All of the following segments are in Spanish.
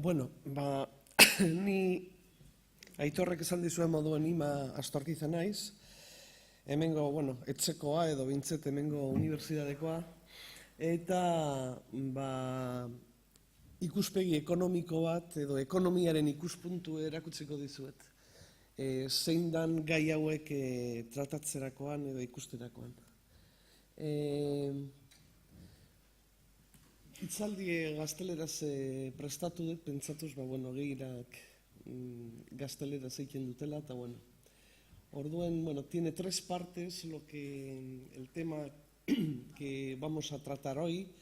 Bueno, ni Aitorrek esan dizuen moduan ima astorkiza naiz. Hemengo, etxekoa edo bintzet hemengo unibertsitatekoa. Eta, ikuspegi ekonomiko bat edo ekonomiaren ikuspuntu erakutsiko dizuet. Zein dan gai hauek tratatzerakoan edo ikusterakoan. Itzaldi gazteleraz prestatu dut, pentsatuz, gehirak gazteleraz egiten dutela, eta orduen, tiene tres partes el tema que vamos a tratar hoy,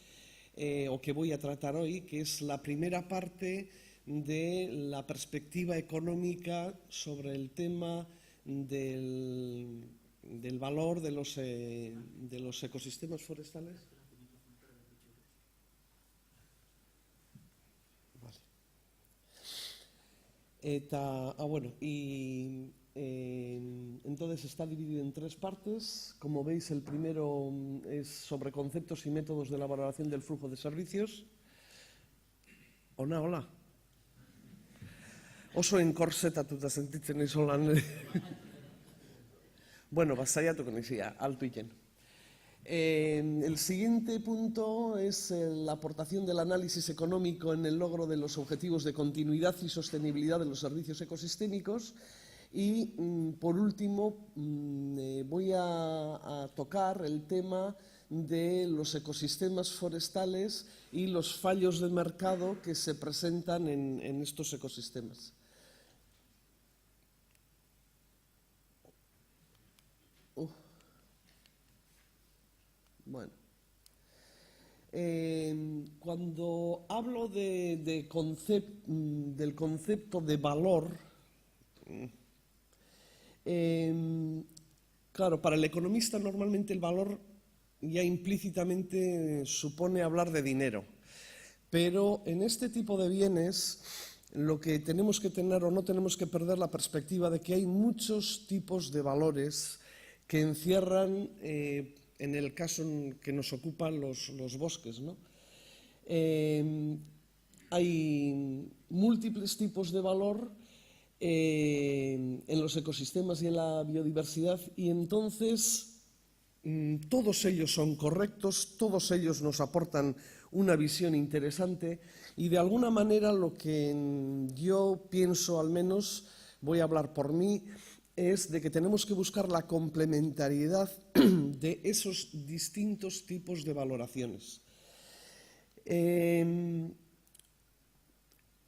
o que voy a tratar hoy, que es la primera parte de la perspectiva económica sobre el tema del valor de los ecosistemas forestales. Entonces está dividido en tres partes. Como veis, el primero es sobre conceptos y métodos de la valoración del flujo de servicios. Hola. Oso enkorsetatuta sentitzen naiz holan. Saiatuko naiz, altu egiten. El siguiente punto es la aportación del análisis económico en el logro de los objetivos de continuidad y sostenibilidad de los servicios ecosistémicos. Y, por último, voy a tocar el tema de los ecosistemas forestales y los fallos de mercado que se presentan en estos ecosistemas. Cuando hablo del concepto de valor, claro, para el economista normalmente el valor ya implícitamente supone hablar de dinero, pero en este tipo de bienes lo que tenemos que tener o no tenemos que perder la perspectiva de que hay muchos tipos de valores que encierran, en el caso en que nos ocupan los bosques, ¿no? Hay múltiples tipos de valor en los ecosistemas y en la biodiversidad, y entonces todos ellos son correctos, todos ellos nos aportan una visión interesante, y de alguna manera lo que yo pienso, al menos voy a hablar por mí, es de que tenemos que buscar la complementariedad de esos distintos tipos de valoraciones.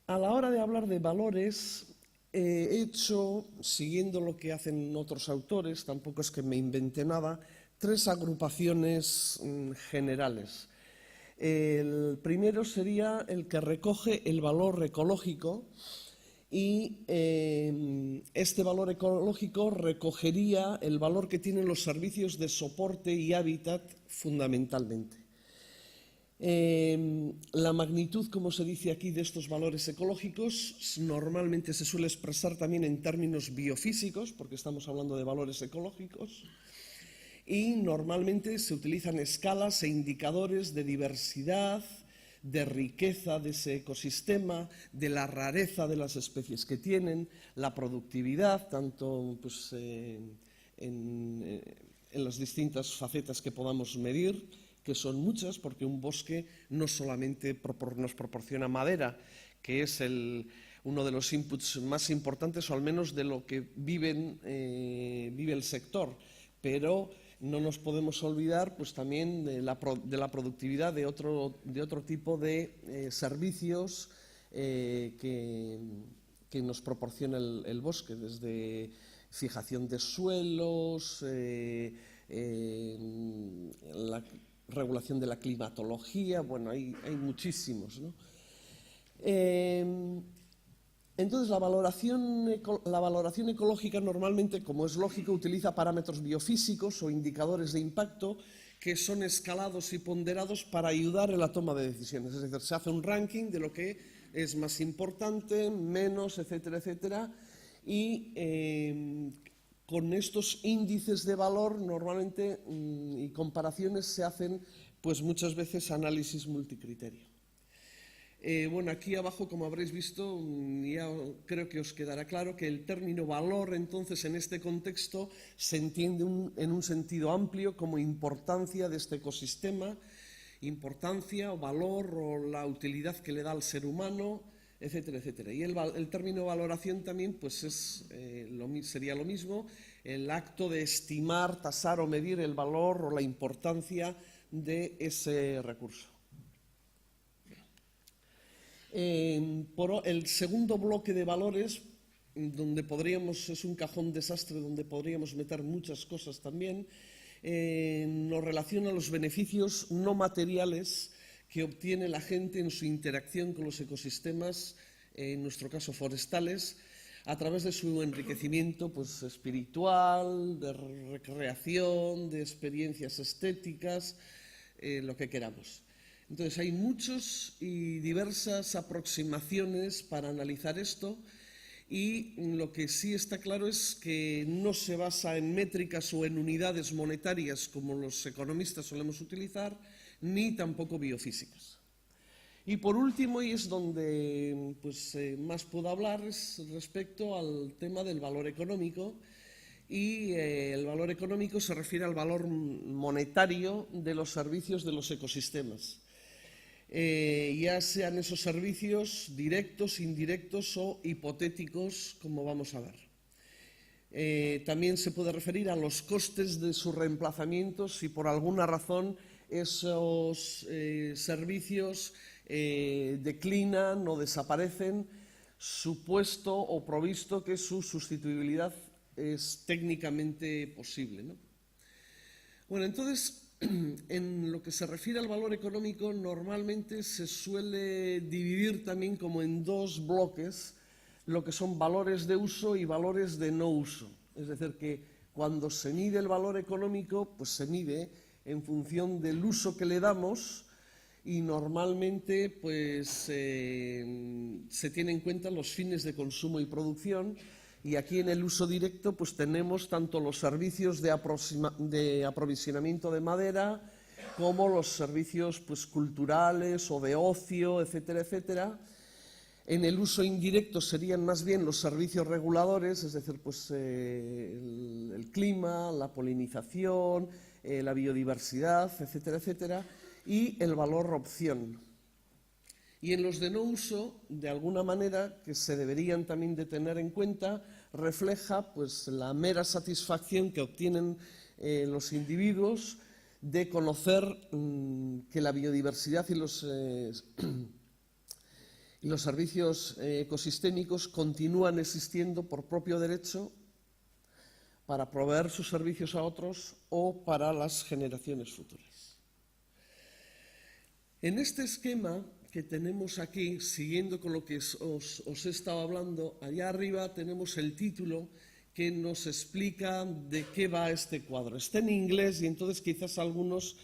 A la hora de hablar de valores, he hecho, siguiendo lo que hacen otros autores, tampoco es que me inventé nada, tres agrupaciones generales. El primero sería el que recoge el valor ecológico, y este valor ecológico recogería el valor que tienen los servicios de soporte y hábitat fundamentalmente. La magnitud, como se dice aquí, de estos valores ecológicos normalmente se suele expresar también en términos biofísicos, porque estamos hablando de valores ecológicos, y normalmente se utilizan escalas e indicadores de diversidad, de riqueza de ese ecosistema, de la rareza de las especies que tienen, la productividad, tanto en las distintas facetas que podamos medir, que son muchas, porque un bosque no solamente nos proporciona madera, que es uno de los inputs más importantes, o al menos de lo que vive el sector, pero no nos podemos olvidar también de la productividad de otro tipo de servicios que nos proporciona el bosque, desde fijación de suelos, la regulación de la climatología, hay muchísimos, ¿no? Entonces, la valoración ecológica normalmente, como es lógico, utiliza parámetros biofísicos o indicadores de impacto que son escalados y ponderados para ayudar en la toma de decisiones. Es decir, se hace un ranking de lo que es más importante, menos, etcétera, etcétera, y con estos índices de valor normalmente y comparaciones se hacen muchas veces análisis multicriterio. Bueno, aquí abajo, como habréis visto, ya creo que os quedará claro que el término valor, entonces, en este contexto, se entiende en un sentido amplio como importancia de este ecosistema, importancia o valor o la utilidad que le da al ser humano, etcétera, etcétera. Y el término valoración también pues sería lo mismo, el acto de estimar, tasar o medir el valor o la importancia de ese recurso. El segundo bloque de valores, donde es un cajón desastre donde podríamos meter muchas cosas también, nos relaciona los beneficios no materiales que obtiene la gente en su interacción con los ecosistemas, en nuestro caso forestales, a través de su enriquecimiento pues, espiritual, de recreación, de experiencias estéticas, lo que queramos. Entonces hay muchas y diversas aproximaciones para analizar esto y lo que sí está claro es que no se basa en métricas o en unidades monetarias como los economistas solemos utilizar, ni tampoco biofísicas. Y por último, y es donde pues, más puedo hablar, es respecto al tema del valor económico. Y el valor económico se refiere al valor monetario de los servicios de los ecosistemas. Ya sean esos servicios directos, indirectos o hipotéticos, como vamos a ver. También se puede referir a los costes de su reemplazamiento si por alguna razón esos servicios declinan o desaparecen, supuesto o provisto que su sustituibilidad es técnicamente posible, ¿no? Bueno, entonces, en lo que se refiere al valor económico, normalmente se suele dividir también como en dos bloques lo que son valores de uso y valores de no uso. Es decir, que cuando se mide el valor económico, pues se mide en función del uso que le damos y normalmente pues, se tienen en cuenta los fines de consumo y producción. Y aquí en el uso directo pues tenemos tanto los servicios de aprovisionamiento de madera como los servicios pues, culturales o de ocio, etcétera, etcétera. En el uso indirecto serían más bien los servicios reguladores, es decir, pues, el clima, la polinización, la biodiversidad, etcétera, etcétera, y el valor opción. Y en los de no uso, de alguna manera, que se deberían también de tener en cuenta, refleja pues, la mera satisfacción que obtienen los individuos de conocer que la biodiversidad y los servicios ecosistémicos continúan existiendo por propio derecho para proveer sus servicios a otros o para las generaciones futuras. En este esquema que tenemos aquí, siguiendo con lo que os he estado hablando, allá arriba tenemos el título que nos explica de qué va este cuadro. Está en inglés y entonces quizás algunos,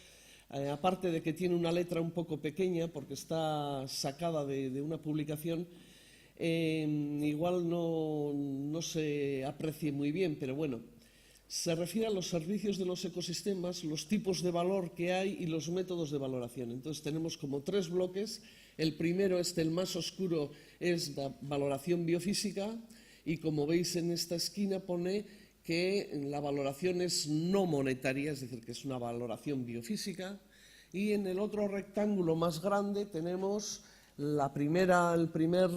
aparte de que tiene una letra un poco pequeña porque está sacada de una publicación, igual no se aprecie muy bien, pero bueno, se refiere a los servicios de los ecosistemas, los tipos de valor que hay y los métodos de valoración. Entonces tenemos como tres bloques. El primero, el más oscuro, es la valoración biofísica y como veis en esta esquina pone que la valoración es no monetaria, es decir, que es una valoración biofísica. Y en el otro rectángulo más grande tenemos el primer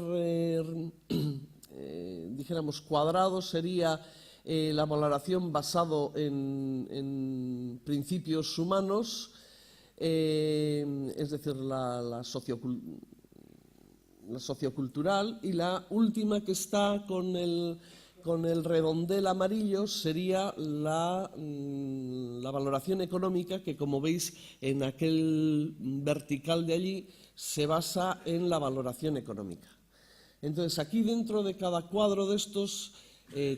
dijéramos, cuadrado sería la valoración basado en principios humanos, es decir, la sociocultural, y la última que está con el redondel amarillo sería la valoración económica, que como veis en aquel vertical de allí se basa en la valoración económica. Entonces aquí dentro de cada cuadro de estos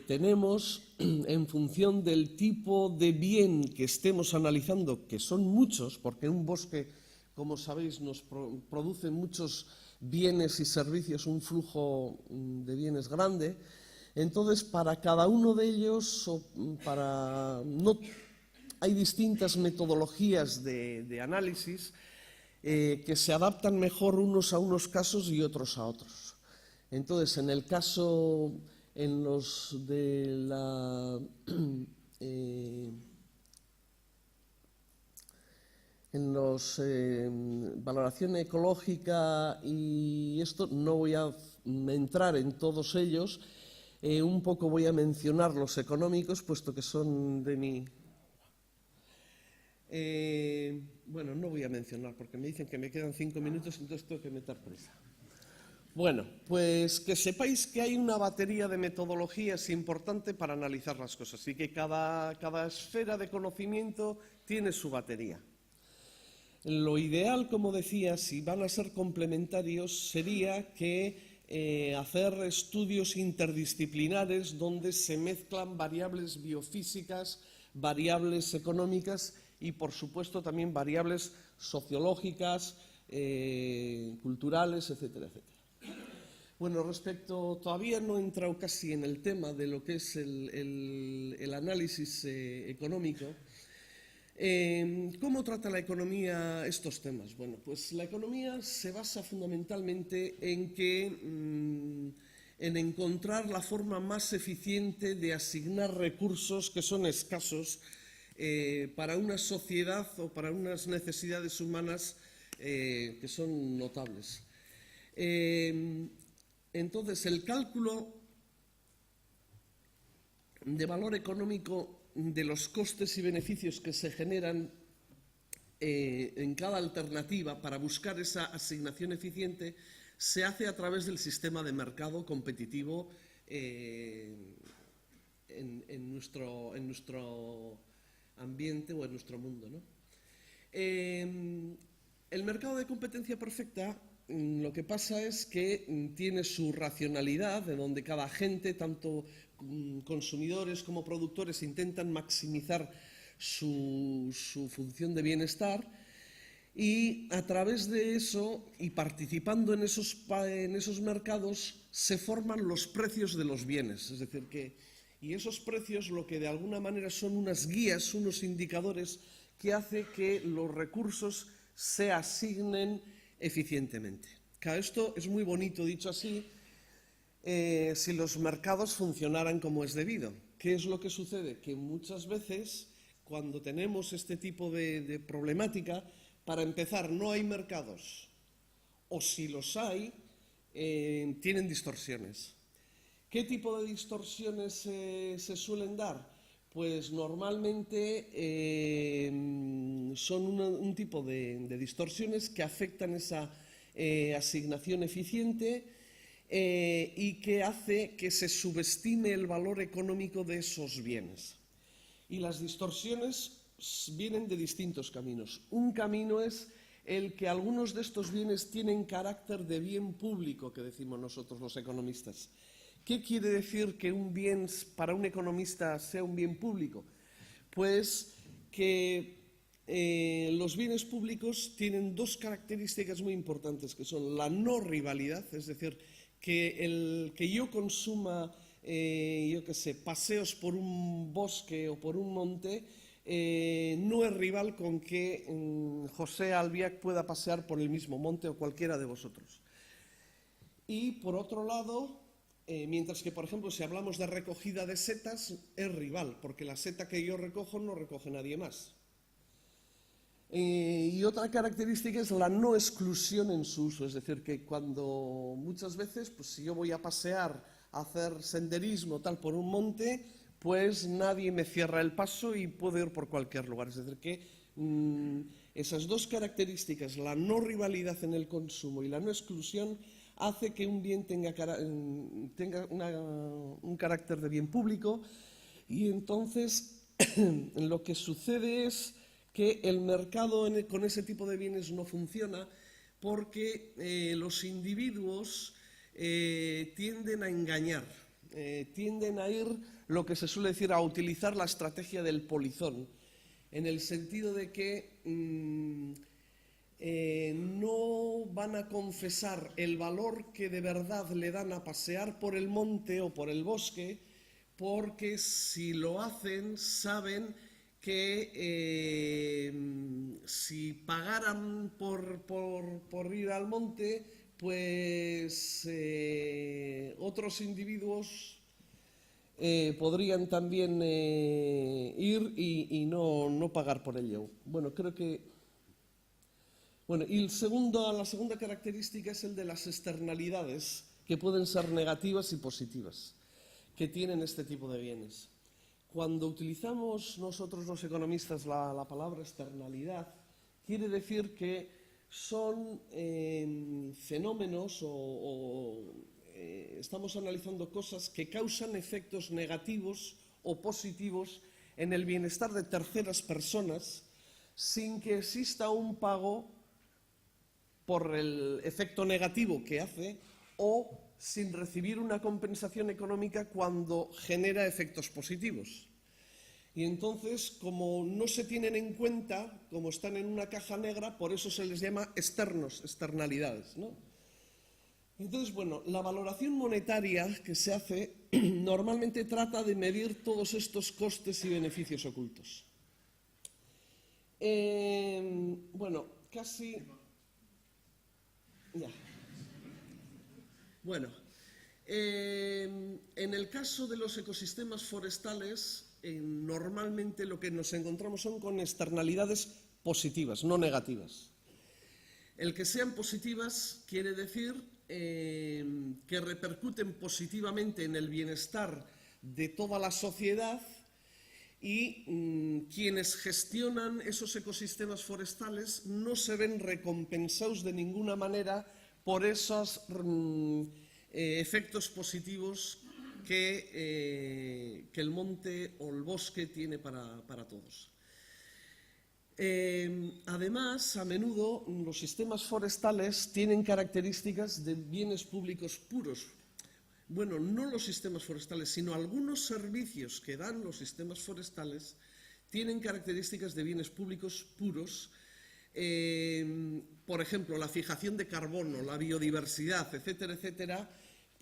tenemos, en función del tipo de bien que estemos analizando, que son muchos, porque un bosque, como sabéis, nos produce muchos bienes y servicios, un flujo de bienes grande. Entonces, para cada uno de ellos, hay distintas metodologías de análisis. que se adaptan mejor unos a unos casos y otros a otros. Entonces, en el caso, en los de la valoración ecológica y esto, no voy a entrar en todos ellos, un poco voy a mencionar los económicos, puesto que son de mi... bueno, no voy a mencionar porque me dicen que me quedan 5 minutos, entonces tengo que meter prisa. Bueno, pues que sepáis que hay una batería de metodologías importante para analizar las cosas y que cada esfera de conocimiento tiene su batería. Lo ideal, como decía, si van a ser complementarios, sería que hacer estudios interdisciplinares donde se mezclan variables biofísicas, variables económicas y, por supuesto, también variables sociológicas, culturales, etcétera, etcétera. Bueno, todavía no he entrado casi en el tema de lo que es el análisis económico. ¿Cómo trata la economía estos temas? Bueno, pues la economía se basa fundamentalmente en encontrar la forma más eficiente de asignar recursos que son escasos para una sociedad o para unas necesidades humanas que son notables. Entonces, el cálculo de valor económico de los costes y beneficios que se generan en cada alternativa para buscar esa asignación eficiente se hace a través del sistema de mercado competitivo en nuestro ambiente o en nuestro mundo, ¿no? El mercado de competencia perfecta, lo que pasa es que tiene su racionalidad, de donde cada agente, tanto consumidores como productores, intentan maximizar su función de bienestar, y a través de eso y participando en esos mercados se forman los precios de los bienes. Es decir, y esos precios lo que de alguna manera son unas guías, unos indicadores que hace que los recursos se asignen eficientemente. Claro, esto es muy bonito dicho así, si los mercados funcionaran como es debido. ¿Qué es lo que sucede? Que muchas veces, cuando tenemos este tipo de problemática, para empezar, no hay mercados, o si los hay, tienen distorsiones. ¿Qué tipo de distorsiones se suelen dar? Pues normalmente son un tipo de distorsiones que afectan esa asignación eficiente y que hace que se subestime el valor económico de esos bienes. Y las distorsiones vienen de distintos caminos. Un camino es el que algunos de estos bienes tienen carácter de bien público, que decimos nosotros los economistas. ¿Qué quiere decir que un bien para un economista sea un bien público? Pues que los bienes públicos tienen dos características muy importantes, que son la no rivalidad, es decir, que yo consuma, paseos por un bosque o por un monte, no es rival con que José Albiac pueda pasear por el mismo monte o cualquiera de vosotros. Y por otro lado, mientras que, por ejemplo, si hablamos de recogida de setas, es rival, porque la seta que yo recojo no recoge nadie más. Y otra característica es la no exclusión en su uso, es decir, que cuando muchas veces, pues si yo voy a pasear, a hacer senderismo tal por un monte, pues nadie me cierra el paso y puedo ir por cualquier lugar. Es decir, que esas dos características, la no rivalidad en el consumo y la no exclusión, hace que un bien tenga un carácter de bien público, y entonces lo que sucede es que el mercado con ese tipo de bienes no funciona porque los individuos tienden a engañar, tienden a ir, lo que se suele decir, a utilizar la estrategia del polizón, en el sentido de que no van a confesar el valor que de verdad le dan a pasear por el monte o por el bosque, porque si lo hacen saben que si pagaran por ir al monte, pues otros individuos podrían también ir y no pagar por ello. Bueno, creo que... Bueno, y la segunda característica es el de las externalidades, que pueden ser negativas y positivas, que tienen este tipo de bienes. Cuando utilizamos nosotros los economistas la palabra externalidad, quiere decir que son fenómenos estamos analizando cosas que causan efectos negativos o positivos en el bienestar de terceras personas sin que exista un pago por el efecto negativo que hace o sin recibir una compensación económica cuando genera efectos positivos. Y entonces, como no se tienen en cuenta, como están en una caja negra, por eso se les llama externalidades, ¿no? Entonces, bueno, la valoración monetaria que se hace normalmente trata de medir todos estos costes y beneficios ocultos. Bueno, casi... Ya. Bueno, en el caso de los ecosistemas forestales, normalmente lo que nos encontramos son con externalidades positivas, no negativas. El que sean positivas quiere decir que repercuten positivamente en el bienestar de toda la sociedad y quienes gestionan esos ecosistemas forestales no se ven recompensados de ninguna manera por esos efectos positivos que el monte o el bosque tiene para todos. Además, a menudo los sistemas forestales tienen características de bienes públicos puros. Bueno, no los sistemas forestales, sino algunos servicios que dan los sistemas forestales tienen características de bienes públicos puros. Por ejemplo, la fijación de carbono, la biodiversidad, etcétera, etcétera.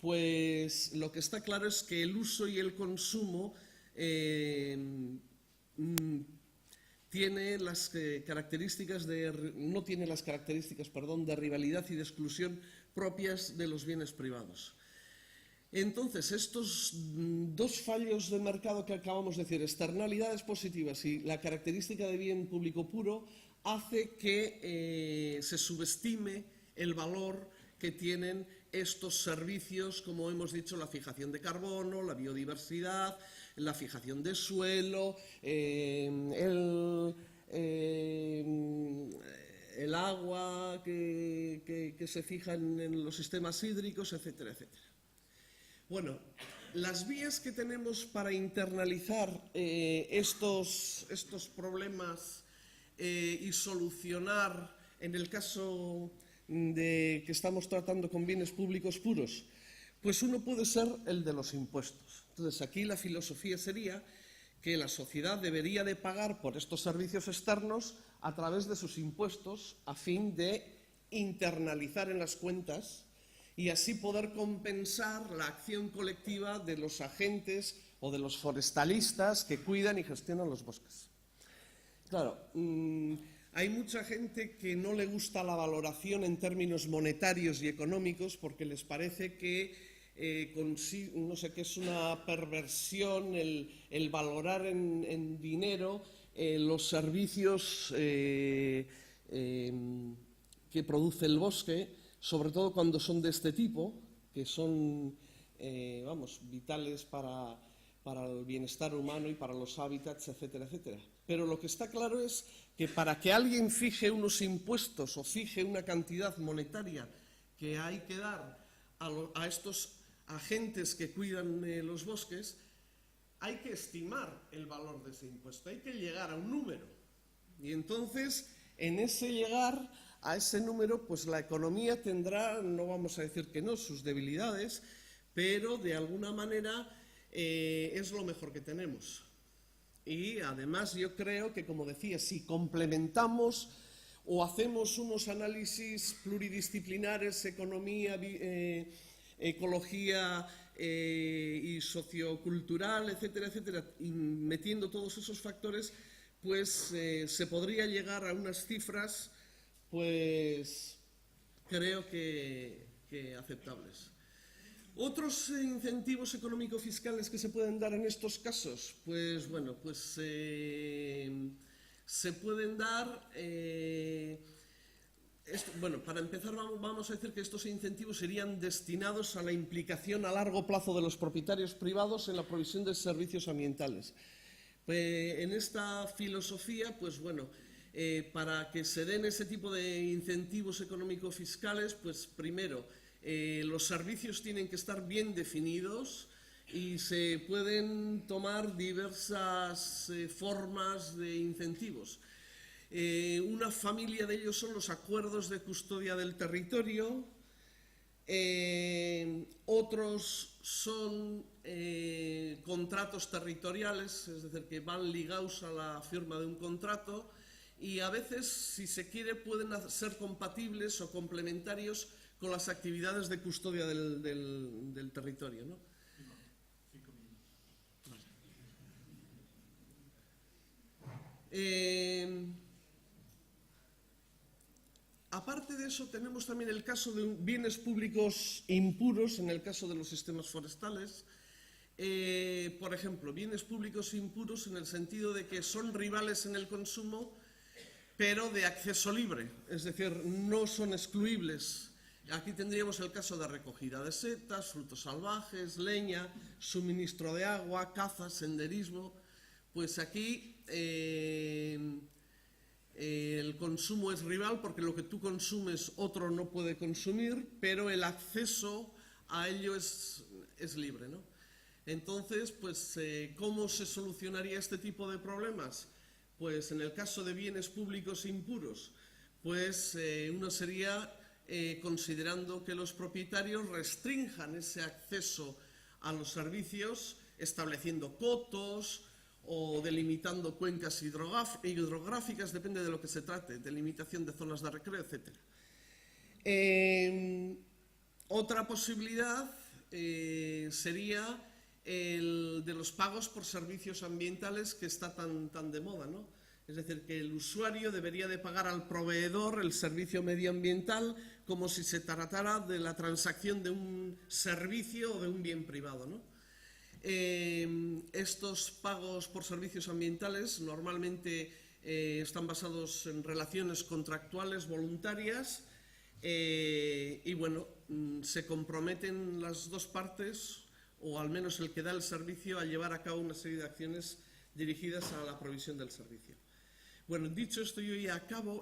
Pues lo que está claro es que el uso y el consumo tiene las características no tiene las características, de rivalidad y de exclusión propias de los bienes privados. Entonces, estos dos fallos de mercado que acabamos de decir, externalidades positivas y la característica de bien público puro, hace que se subestime el valor que tienen estos servicios, como hemos dicho, la fijación de carbono, la biodiversidad, la fijación de suelo, el agua que se fija en los sistemas hídricos, etcétera, etcétera. Bueno, las vías que tenemos para internalizar estos problemas y solucionar, en el caso de que estamos tratando con bienes públicos puros, pues uno puede ser el de los impuestos. Entonces, aquí la filosofía sería que la sociedad debería de pagar por estos servicios externos a través de sus impuestos a fin de internalizar en las cuentas y así poder compensar la acción colectiva de los agentes o de los forestalistas que cuidan y gestionan los bosques. Claro, hay mucha gente que no le gusta la valoración en términos monetarios y económicos porque les parece que no sé, que es una perversión el valorar en dinero los servicios que produce el bosque, sobre todo cuando son de este tipo, que son vitales para el bienestar humano y para los hábitats, etcétera, etcétera. Pero lo que está claro es que para que alguien fije unos impuestos o fije una cantidad monetaria que hay que dar a estos agentes que cuidan los bosques, hay que estimar el valor de ese impuesto, hay que llegar a un número. Y entonces, en ese llegar a ese número, pues la economía tendrá, no vamos a decir que no, sus debilidades, pero de alguna manera es lo mejor que tenemos. Y además yo creo que, como decía, si complementamos o hacemos unos análisis pluridisciplinares, economía, ecología y sociocultural, etcétera, etcétera, y metiendo todos esos factores, pues se podría llegar a unas cifras, pues creo que aceptables. Otros incentivos económico-fiscales que se pueden dar en estos casos, pues bueno, pues se pueden dar. Bueno, para empezar vamos a decir que estos incentivos serían destinados a la implicación a largo plazo de los propietarios privados en la provisión de servicios ambientales. En esta filosofía, pues bueno, para que se den ese tipo de incentivos económico-fiscales, pues primero, los servicios tienen que estar bien definidos y se pueden tomar diversas formas de incentivos. Una familia de ellos son los acuerdos de custodia del territorio, otros son contratos territoriales, es decir, que van ligados a la firma de un contrato, y a veces, si se quiere, pueden ser compatibles o complementarios con las actividades de custodia del territorio, ¿no? Aparte de eso, tenemos también el caso de bienes públicos impuros, en el caso de los sistemas forestales. Por ejemplo, bienes públicos impuros en el sentido de que son rivales en el consumo, pero de acceso libre, es decir, no son excluibles. Aquí tendríamos el caso de recogida de setas, frutos salvajes, leña, suministro de agua, caza, senderismo. Pues aquí el consumo es rival porque lo que tú consumes otro no puede consumir, pero el acceso a ello es libre, ¿no? Entonces, pues, ¿cómo se solucionaría este tipo de problemas? Pues en el caso de bienes públicos impuros, pues uno sería considerando que los propietarios restrinjan ese acceso a los servicios, estableciendo cotos o delimitando cuencas hidrográficas, depende de lo que se trate, delimitación de zonas de recreo, etc. Otra posibilidad sería el de los pagos por servicios ambientales, que está tan de moda, ¿no? Es decir, que el usuario debería de pagar al proveedor el servicio medioambiental como si se tratara de la transacción de un servicio o de un bien privado, ¿no? Estos pagos por servicios ambientales normalmente están basados en relaciones contractuales voluntarias y bueno, se comprometen las dos partes, o al menos el que da el servicio, a llevar a cabo una serie de acciones dirigidas a la provisión del servicio. Bueno, dicho esto, yo ya acabo